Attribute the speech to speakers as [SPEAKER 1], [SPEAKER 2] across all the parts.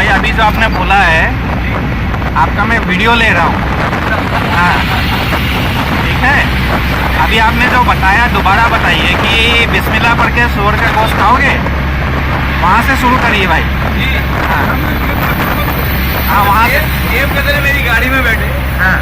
[SPEAKER 1] भाई अभी जो आपने बोला है, आपका मैं वीडियो ले रहा हूँ। हाँ ठीक है, अभी आपने जो बताया दोबारा बताइए कि बिस्मिल्लाह पढ़ के सूअर का गोश्त खाओगे, वहाँ से शुरू करिए भाई। हाँ हाँ, वहाँ से
[SPEAKER 2] एक कदर मेरी गाड़ी में बैठे,
[SPEAKER 1] हाँ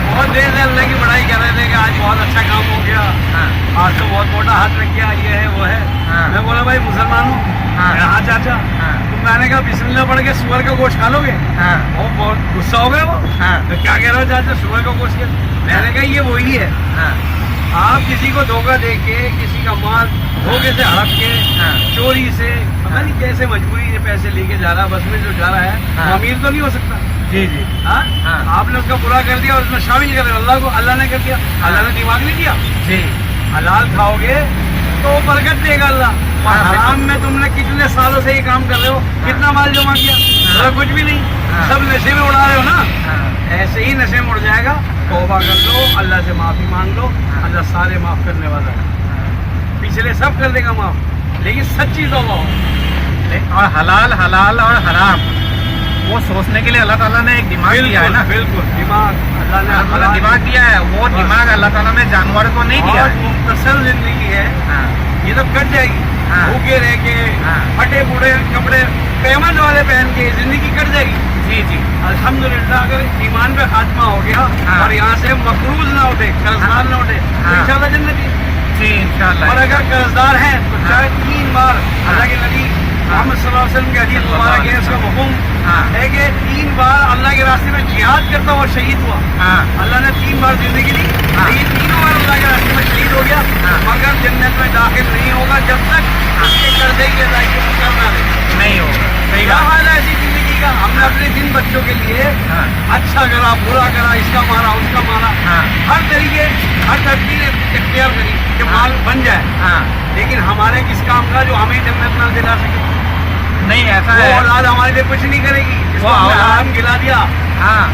[SPEAKER 2] बहुत देर से अल्लाह की बड़ाई कर रहे थे कि आज बहुत अच्छा काम हो गया,
[SPEAKER 1] हाँ
[SPEAKER 2] आज तो बहुत मोटा हाथ लग गया, ये है वो है।
[SPEAKER 1] हाँ।
[SPEAKER 2] मैं बोला भाई मुसलमान हूँ।
[SPEAKER 1] हाँ।
[SPEAKER 2] हाँ चाचा।
[SPEAKER 1] हाँ।
[SPEAKER 2] तो मैंने कहा बिस्मिल्लाह पढ़ के सूअर का गोश्त खा लोगे?
[SPEAKER 1] हाँ
[SPEAKER 2] वो बहुत गुस्सा हो गया वो।
[SPEAKER 1] हाँ
[SPEAKER 2] तो क्या कह रहा हो चाचा, सूअर का गोश्त? मैंने कहा ये वही है,
[SPEAKER 1] हाँ
[SPEAKER 2] आप किसी को धोखा दे के किसी का माल धोखे से हड़प के,
[SPEAKER 1] हाँ।
[SPEAKER 2] चोरी से, पता नहीं कैसे मजबूरी से पैसे लेके जा रहा है, बस में जो जा रहा है
[SPEAKER 1] हाँ।
[SPEAKER 2] वो अमीर तो नहीं हो सकता।
[SPEAKER 1] जी जी
[SPEAKER 2] हाँ?
[SPEAKER 1] हाँ।
[SPEAKER 2] आपने उसका बुरा कर दिया और उसमें शामिल कर दिया अल्लाह को, अल्लाह ने कर दिया। अल्लाह ने दिमाग नहीं दिया।
[SPEAKER 1] जी
[SPEAKER 2] हलाल खाओगे तो बरकत देगा अल्लाह। और
[SPEAKER 1] हाँ,
[SPEAKER 2] हराम में तुमने कितने सालों से ये काम कर रहे हो, कितना माल जमा किया? बोला कुछ भी नहीं,
[SPEAKER 1] हाँ।
[SPEAKER 2] सब नशे में उड़ा रहे हो ना।
[SPEAKER 1] हाँ
[SPEAKER 2] ऐसे ही नशे में उड़ जाएगा। तौबा कर लो, अल्लाह से माफी मांग लो, अल्लाह सारे माफ करने वाला है, पिछले सब कर देगा माफ, लेकिन सच्ची तौबा हो।
[SPEAKER 1] और हलाल हलाल और हराम वो सोचने के लिए अल्लाह ताला ने एक दिमाग दिया है ना।
[SPEAKER 2] बिल्कुल दिमाग अल्लाह ने
[SPEAKER 1] मतलब दिमाग दिया है, वो
[SPEAKER 2] बस।
[SPEAKER 1] दिमाग अल्लाह ताला ने जानवर को नहीं दिया
[SPEAKER 2] बहुत
[SPEAKER 1] है।
[SPEAKER 2] मुख्तसर जिंदगी है,
[SPEAKER 1] हाँ
[SPEAKER 2] ये तो कट जाएगी।
[SPEAKER 1] हाँ।
[SPEAKER 2] भूखे रह के,
[SPEAKER 1] हाँ।
[SPEAKER 2] फटे बूढ़े कपड़े पेमन वाले पहन के जिंदगी कट जाएगी।
[SPEAKER 1] जी जी
[SPEAKER 2] अल्हम्दुलिल्लाह अगर ईमान पे खात्मा हो गया
[SPEAKER 1] हाँ।
[SPEAKER 2] और यहाँ से मकरूज ना उठे, कर्जदार ना उठे, तो
[SPEAKER 1] हाँ।
[SPEAKER 2] इंशाल्लाह जन्नत ही।
[SPEAKER 1] जी इंशाल्लाह।
[SPEAKER 2] और अगर कर्जदार हैं तो चाहे 3 बार अल्लाह के नबी मोहम्मद सल्लल्लाहु अलैहि वसल्म के हदीस मुबारक है, इसका हुक्म
[SPEAKER 1] हाँ
[SPEAKER 2] है कि 3 बार अल्लाह के रास्ते में जिहाद करता हुआ शहीद हुआ।
[SPEAKER 1] हाँ
[SPEAKER 2] अल्लाह ने 3 बार जिंदगी दी,
[SPEAKER 1] हाँ।
[SPEAKER 2] लेकिन 3 बार अल्लाह के रास्ते में शहीद हो गया,
[SPEAKER 1] हाँ।
[SPEAKER 2] मगर जन्नत में दाखिल नहीं होगा जब तक उसके कर्जे की अदायगी करना नहीं।
[SPEAKER 1] नहीं होगा। सही
[SPEAKER 2] क्या
[SPEAKER 1] बात।
[SPEAKER 2] फायदा ऐसी जिंदगी का? हमने अपने 3 बच्चों के लिए
[SPEAKER 1] हाँ
[SPEAKER 2] अच्छा करा, बुरा करा, इसका मारा, उसका मारा,
[SPEAKER 1] हाँ
[SPEAKER 2] हर तरीके हर तरकीब इख्तियार करी कि
[SPEAKER 1] हाँ।
[SPEAKER 2] माल बन जाए,
[SPEAKER 1] हाँ
[SPEAKER 2] लेकिन हमारे किस काम का जो हमें जन्नत ना दिला सके?
[SPEAKER 1] नहीं ऐसा
[SPEAKER 2] वो
[SPEAKER 1] है।
[SPEAKER 2] औलाद हमारे लिए कुछ नहीं करेगी, इसको
[SPEAKER 1] वो
[SPEAKER 2] हमने
[SPEAKER 1] औलाद-
[SPEAKER 2] हराम खिला दिया।
[SPEAKER 1] हाँ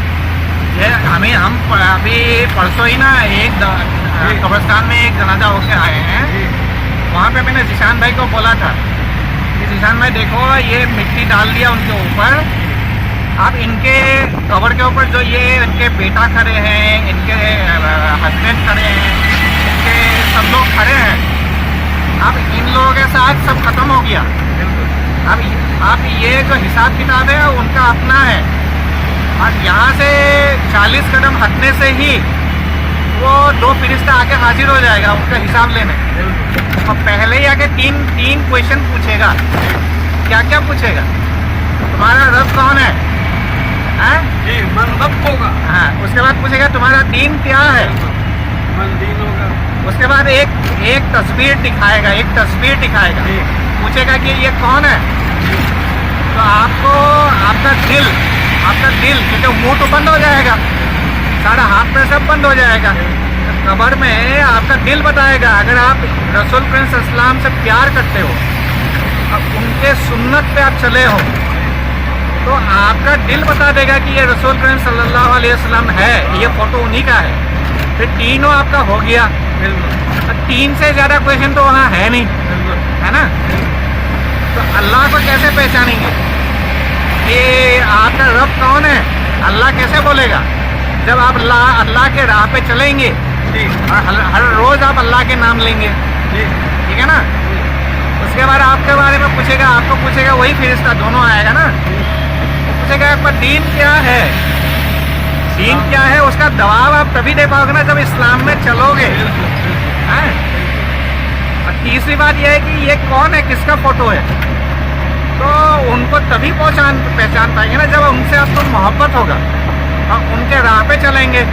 [SPEAKER 1] ये हम अभी परसों ही ना एक
[SPEAKER 2] जी।
[SPEAKER 1] कब्रिस्तान में एक जनाजा होके आए हैं। वहाँ पे मैंने जिशान भाई को बोला था कि जिशान भाई देखो ये मिट्टी डाल दिया उनके ऊपर, अब इनके कब्र के ऊपर जो ये इनके बेटा खड़े हैं, इनके हस्बैंड खड़े हैं, इनके सब लोग खड़े हैं, अब इन लोगों के साथ सब खत्म हो गया। अब ये जो हिसाब किताब है उनका अपना है, और यहाँ से 40 कदम हटने से ही वो 2 फरिश्ता आके हाजिर हो जाएगा उसका हिसाब लेने। और पहले ही आके तीन क्वेश्चन पूछेगा। क्या क्या पूछेगा? तुम्हारा रब कौन है? हैं?
[SPEAKER 2] जी, मन रब होगा,
[SPEAKER 1] हाँ, उसके बाद पूछेगा तुम्हारा दीन क्या है?
[SPEAKER 2] मन दीन होगा।
[SPEAKER 1] उसके बाद एक तस्वीर दिखाएगा,
[SPEAKER 2] जी।
[SPEAKER 1] पूछेगा कि ये कौन है? तो आपको आपका दिल क्योंकि मुंह तो बंद हो जाएगा, सारा हाथ पैर सब बंद हो जाएगा। कब्र में आपका दिल बताएगा। अगर आप रसूल करीम सल्लल्लाहु अलैहि वसल्लम से प्यार करते हो, अब उनके सुन्नत पे आप चले हो, तो आपका दिल बता देगा कि ये रसूल करीम सल्लल्लाहु अलैहि वसल्लम है, ये फोटो उन्हीं का है। फिर तीनों आपका हो गया।
[SPEAKER 2] बिल्कुल
[SPEAKER 1] 3 से ज़्यादा क्वेश्चन तो वहाँ है नहीं,
[SPEAKER 2] बिल्कुल।
[SPEAKER 1] है ना? तो अल्लाह को कैसे पहचानेंगे कि आपका रब कौन है? अल्लाह कैसे बोलेगा जब आप अल्लाह के राह पे चलेंगे
[SPEAKER 2] जी
[SPEAKER 1] और हर रोज़ आप अल्लाह के नाम लेंगे,
[SPEAKER 2] जी
[SPEAKER 1] ठीक है ना? उसके बाद आपके बारे में पूछेगा, आपको पूछेगा वही फरिश्ता, दोनों आएगा ना, वो पूछेगा आपका दीन क्या है? दीन क्या है उसका जवाब आप तभी दे पाओगे ना जब इस्लाम में चलोगे। हैं? और तीसरी बात यह है कि ये कौन है, किसका फोटो है, तो उनको तभी पहचान पाएंगे ना जब उनसे आपको मोहब्बत होगा और उनके राह पे चलेंगे।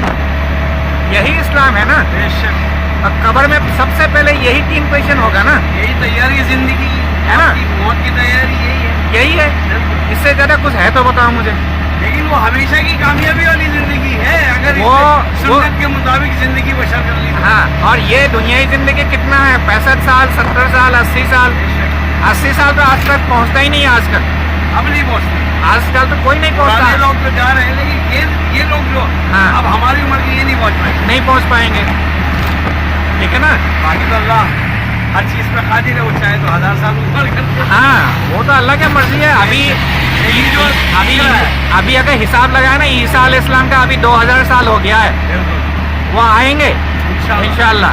[SPEAKER 1] यही इस्लाम है ना।
[SPEAKER 2] बेशक
[SPEAKER 1] और कब्र में सबसे पहले यही 3 क्वेश्चन होगा ना,
[SPEAKER 2] यही तैयारी है जिंदगी की,
[SPEAKER 1] है ना?
[SPEAKER 2] मौत की तैयारी यही है।
[SPEAKER 1] इससे ज़्यादा कुछ है तो बताओ मुझे।
[SPEAKER 2] लेकिन वो हमेशा की कामयाबी वाली जिंदगी है अगर सुन्नत के मुताबिक जिंदगी बशर कर ली।
[SPEAKER 1] हाँ, और ये दुनियावी ज़िंदगी कितना है? 65 साल, 70 साल, 80 साल। 80 साल तो आज तक पहुँचता ही नहीं है आजकल।
[SPEAKER 2] अब नहीं पहुँचते,
[SPEAKER 1] आजकल तो कोई नहीं
[SPEAKER 2] पुराने
[SPEAKER 1] पहुँचता,
[SPEAKER 2] लोग तो जा रहे हैं, लेकिन ये लोग जो
[SPEAKER 1] हाँ।
[SPEAKER 2] अब हमारी उम्र के ये नहीं पहुँच पाए।
[SPEAKER 1] नहीं पहुँच पाएंगे, ठीक है ना?
[SPEAKER 2] बाकी तो अल्लाह हर चीज पे कादिर है, वो चाहे तो 1000 साल ऊपर कर दे।
[SPEAKER 1] हाँ, वो तो अल्लाह की मर्जी है। अभी
[SPEAKER 2] लेकिन जो
[SPEAKER 1] अभी
[SPEAKER 2] है,
[SPEAKER 1] अभी अगर हिसाब लगाए ना, ईसा अलैहिस्सलाम का अभी 2000 साल हो गया है,
[SPEAKER 2] बिल्कुल
[SPEAKER 1] वो आएंगे इंशाअल्लाह,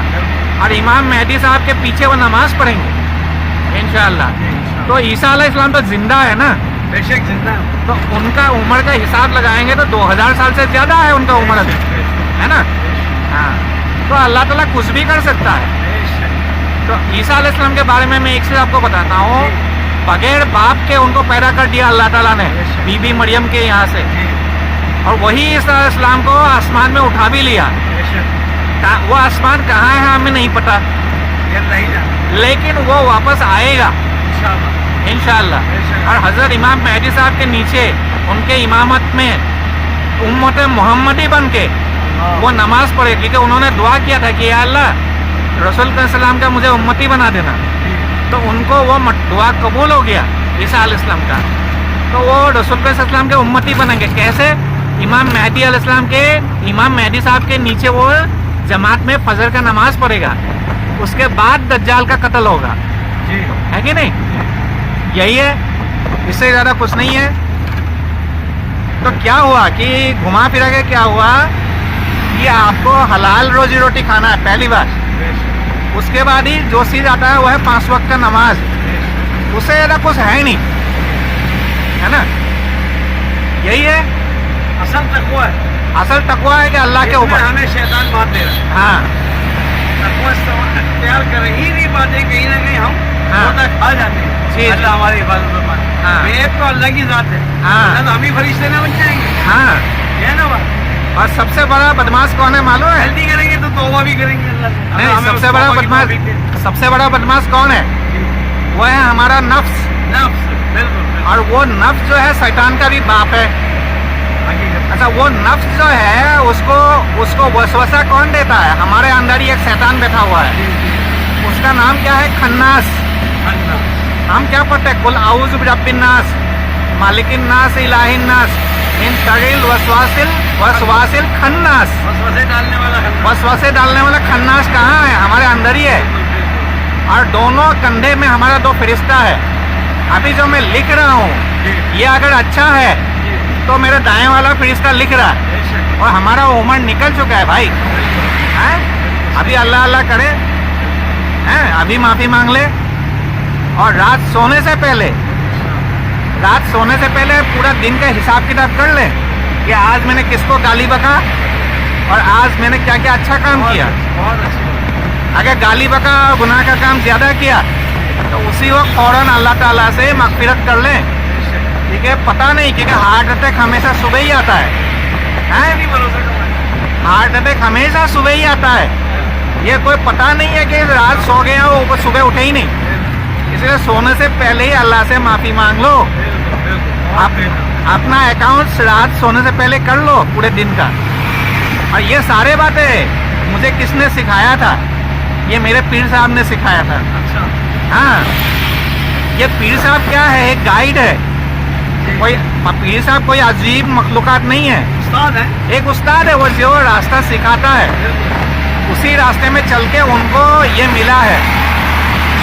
[SPEAKER 1] और इमाम मेहदी साहब के पीछे वो नमाज पढ़ेंगे इंशाअल्लाह। तो ईसा अलैहिस्सलाम तो जिंदा है ना,
[SPEAKER 2] बेशक जिंदा है।
[SPEAKER 1] तो उनका उम्र का हिसाब लगाएंगे तो 2000 साल से ज़्यादा है उनका उम्र अभी, है ना। हाँ, तो अल्लाह ताला कुछ भी कर सकता है। तो ईसा अलैहिस्सलाम के बारे में मैं एक चीज़ आपको बताता हूँ, बगैर बाप के उनको पैदा कर दिया अल्लाह ताला ने बीबी मरियम के यहाँ से, और वही ईसा अलैहिस्सलाम को आसमान में उठा भी लिया। वो आसमान कहाँ है हमें नहीं पता, लेकिन वो वापस आएगा इंशाअल्लाह। और हज़रत इमाम मेहदी साहब के नीचे उनके इमामत में उम्मत मोहम्मदी बन के वो नमाज पढ़े, क्योंकि उन्होंने दुआ किया था कि या अल्लाह रसूल का सलाम का मुझे उम्मती बना देना। तो उनको वो दुआ कबूल हो गया ईसा अलैहिस्सलाम का, तो वो रसूल का सलाम के उम्मती बनेंगे। कैसे? इमाम मेहदी अलैहिस्सलाम के, इमाम मेहदी साहब के नीचे वो जमात में फजर का नमाज पढ़ेगा, उसके बाद दज्जाल का कत्ल होगा, है कि नहीं? यही है, इससे ज़्यादा कुछ नहीं है। तो क्या हुआ कि घुमा फिरा के क्या हुआ कि आपको हलाल रोजी रोटी खाना है पहली बार, उसके बाद ही जो चीज़ आता है वो है 5 वक्त का नमाज, उससे ज़्यादा कुछ है ही नहीं, है ना। यही है
[SPEAKER 2] असल तकवा है,
[SPEAKER 1] असल तकवा है कि अल्लाह के ऊपर
[SPEAKER 2] हमें शैतान बात दे रहा है।
[SPEAKER 1] हाँ,
[SPEAKER 2] तकवा तैयार कर रही नहीं बातें, कहीं ना कहीं हम
[SPEAKER 1] हाँ।
[SPEAKER 2] होता खा जाते हैं।
[SPEAKER 1] जी,
[SPEAKER 2] अल्लाह हमारी हिफाजत में पाए।
[SPEAKER 1] हाँ।
[SPEAKER 2] एक तो अल्लाह की जात है,
[SPEAKER 1] हाँ।
[SPEAKER 2] वरना तो हम ही फरिश्ते ना बन जाएंगे,
[SPEAKER 1] हाँ।
[SPEAKER 2] है ना बात।
[SPEAKER 1] और सबसे बड़ा बदमाश कौन है मालूम है?
[SPEAKER 2] जल्दी करेंगे तो तौबा भी करेंगे अल्लाह से।
[SPEAKER 1] नहीं,
[SPEAKER 2] हमें उस
[SPEAKER 1] सबसे बड़ा
[SPEAKER 2] तौबा की
[SPEAKER 1] बदमाश,
[SPEAKER 2] तौफीक दे।
[SPEAKER 1] सबसे बड़ा बदमाश कौन है? वो है हमारा नफ्स।
[SPEAKER 2] नफ्स, बिल्कुल
[SPEAKER 1] और वो नफ्स जो है शैतान का भी बाप है।
[SPEAKER 2] हकीकत।
[SPEAKER 1] अच्छा, वो नफ्स जो है उसको वसवसा कौन देता है? हमारे अंदर ही एक शैतान बैठा हुआ है, उसका नाम क्या है? खन्नास।
[SPEAKER 2] अल्लाह
[SPEAKER 1] हम क्या पढ़ते हैं? कुल आऊज़ु बिरब्बिन नास मालिकिन नास इलाहिन नास मिन शर्रिल वसवासिल खन्नास।
[SPEAKER 2] वसवसे डालने वाला है।
[SPEAKER 1] वसवसे डालने वाला खन्नास कहाँ है? हमारे अंदर ही है। और दोनों कंधे में हमारा 2 फरिश्ता है। अभी जो मैं लिख रहा हूँ ये अगर अच्छा है तो मेरे दाएं वाला फरिश्ता लिख रहा है, और हमारा उम्र निकल चुका है भाई, हैं? अभी अल्लाह अल्लाह करे, हैं? अभी माफ़ी मांग ले, और रात सोने से पहले पूरा दिन का हिसाब किताब कर ले कि आज मैंने किसको गाली बका और आज मैंने क्या क्या अच्छा काम किया।
[SPEAKER 2] बहुत अच्छी बात।
[SPEAKER 1] अगर गाली बका और गुनाह का काम ज़्यादा किया तो उसी वक्त फ़ौरन अल्लाह ताला से मग़फ़िरत कर लें, ठीक है? पता नहीं, क्योंकि हार्ट अटैक हमेशा सुबह ही आता है, हैं?
[SPEAKER 2] नहीं भरोसा कमाया।
[SPEAKER 1] हार्ट अटैक हमेशा सुबह ही आता है। ये कोई पता नहीं है कि रात सो गया हो वो सुबह उठे ही नहीं, इसलिए सोने से पहले ही अल्लाह से माफ़ी मांग लो। आप अपना अकाउंट रात सोने से पहले कर लो पूरे दिन का। और ये सारे बातें मुझे किसने सिखाया था? ये मेरे पीर साहब ने सिखाया था।
[SPEAKER 2] अच्छा,
[SPEAKER 1] हाँ, ये पीर साहब क्या है? एक गाइड है। कोई पीर साहब कोई अजीब मखलूक़ात नहीं है,
[SPEAKER 2] उस्ताद है।
[SPEAKER 1] एक उस्ताद है। वो जो रास्ता सिखाता है उसी रास्ते में चल के उनको ये मिला है,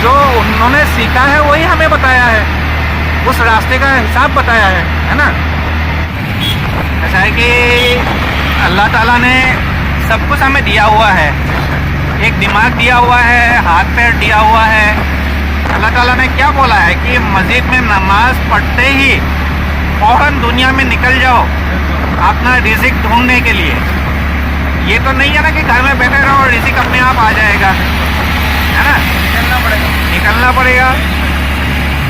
[SPEAKER 1] जो उन्होंने सीखा है वही हमें बताया है, उस रास्ते का हिसाब बताया है ना। ऐसा है कि अल्लाह ताला ने सब कुछ हमें दिया हुआ है, एक दिमाग दिया हुआ है, हाथ पैर दिया हुआ है। अल्लाह ताला ने क्या बोला है कि मस्जिद में नमाज पढ़ते ही फ़ौरन दुनिया में निकल जाओ अपना रिज़िक ढूंढने के लिए। ये तो नहीं है ना कि घर में बैठे रहो और रिज़िक अपने आप आ जाएगा, है ना। निकलना पड़ेगा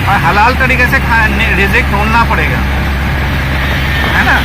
[SPEAKER 1] और हलाल तरीके से रिज़िक ढूंढना पड़ेगा, है ना।